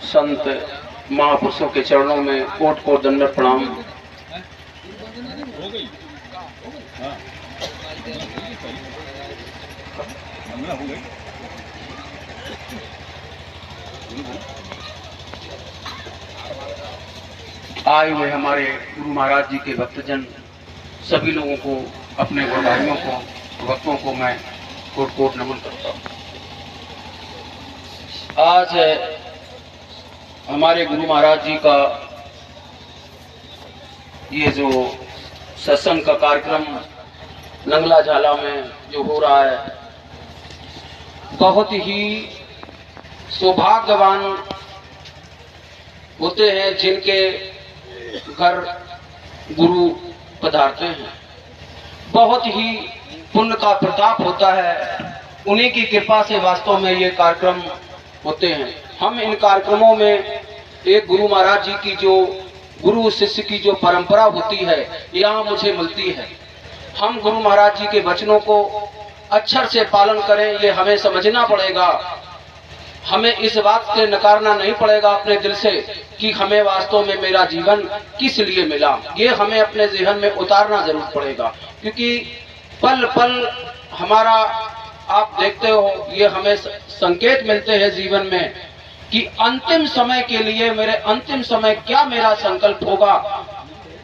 संत महापुरुषों के चरणों में कोट कोट दंडवत प्रणाम। आए हुए हमारे गुरु महाराज जी के भक्तजन सभी लोगों को, अपने गुरु भाइयों को, भक्तों को मैं कोट कोट नमन करता हूँ। आज हमारे गुरु महाराज जी का ये जो सत्संग का कार्यक्रम नंगला झाला में जो हो रहा है, बहुत ही सौभाग्यवान होते हैं जिनके घर गुरु पधारते हैं। बहुत ही पुण्य का प्रताप होता है, उन्हीं की कृपा से वास्तव में ये कार्यक्रम होते हैं। हम इन कार्यक्रमों में एक गुरु महाराज जी की जो गुरु शिष्य की जो परंपरा होती है, यहाँ मुझे मिलती है। हम गुरु महाराज जी के वचनों को अक्षर से पालन करें, ये हमें समझना पड़ेगा। हमें इस बात से नकारना नहीं पड़ेगा अपने दिल से कि हमें वास्तव में मेरा जीवन किस लिए मिला। ये हमें अपने जीवन में उतारना जरूर पड़ेगा, क्योंकि पल पल हमारा, आप देखते हो, ये हमें संकेत मिलते हैं जीवन में कि अंतिम समय के लिए मेरे अंतिम समय क्या मेरा संकल्प होगा।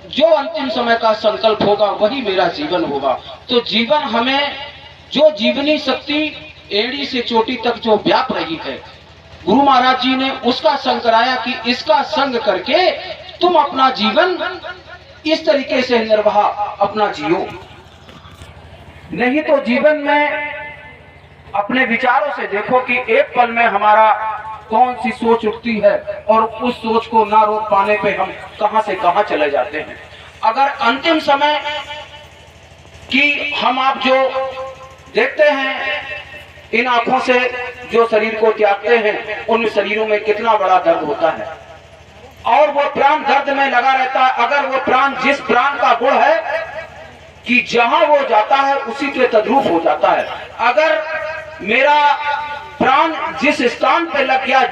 जो अंतिम समय का संकल्प होगा वही मेरा जीवन होगा। तो जीवन हमें जो जीवनी शक्ति एड़ी से चोटी तक जो व्याप रही है, गुरु महाराज जी ने उसका संग कराया कि इसका संग करके तुम अपना जीवन इस तरीके से निर्वाह अपना जियो। नहीं तो जीवन में अपने विचारों से देखो कि एक पल में हमारा कौन सी सोच उठती है और उस सोच को ना रोक पाने पे हम कहां से कहां चले जाते हैं। अगर अंतिम समय की हम आप जो देखते हैं, इन आंखों से जो शरीर को त्यागते हैं, उन शरीरों में कितना बड़ा दर्द होता है और वो प्राण दर्द में लगा रहता है। अगर वो प्राण, जिस प्राण का गुण है कि जहां वो जाता है उसी के तद्रूप हो जाता है। अगर मेरा प्राण जिस स्थान पे लग गया,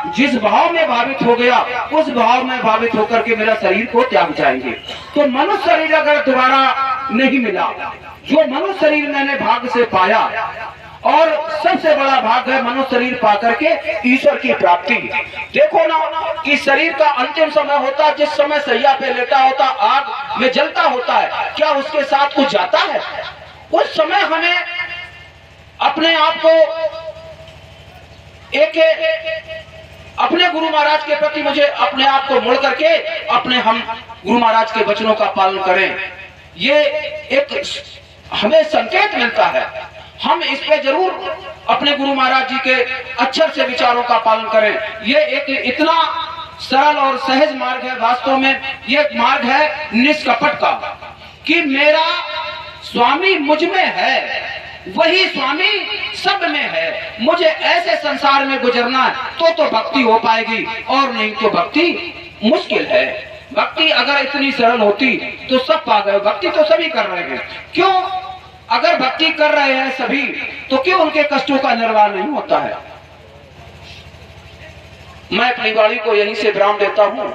जिस भाव में भावित हो गया, उस भाव में भावित होकर के मेरा शरीर को त्याग जाएंगे। तो मनुष्य शरीर अगर दोबारा नहीं मिला, जो मनुष्य शरीर मैंने भाग्य से पाया, और सबसे बड़ा भाग है मनुष्य शरीर पाकर के ईश्वर की प्राप्ति। देखो ना कि शरीर का अंतिम समय होता, जिस समय सैया पे लेटा होता, आग में जलता होता है, क्या उसके साथ कुछ जाता है? उस समय हमें अपने आप को अपने गुरु महाराज के प्रति, मुझे अपने आप को मोड़ करके हम गुरु महाराज के वचनों का पालन करें। ये एक हमें संकेत मिलता है। हम इस पे जरूर अपने गुरु महाराज जी के अक्षर से विचारों का पालन करें। ये एक इतना सरल और सहज मार्ग है, वास्तव में ये मार्ग है निष्कपट का, कि मेरा स्वामी मुझ में है, वही स्वामी सब में है। मुझे ऐसे संसार में गुजरना है तो भक्ति हो पाएगी, और नहीं तो भक्ति मुश्किल है। भक्ति अगर इतनी सरल होती तो सब पा गए। भक्ति तो सभी कर रहे हैं, क्यों? अगर भक्ति कर रहे हैं सभी, तो क्यों उनके कष्टों का निर्वाह नहीं होता है? मैं अपनी वाणी को यहीं से विराम देता हूँ।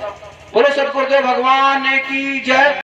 बोलो सतगुरुदेव भगवान की जय।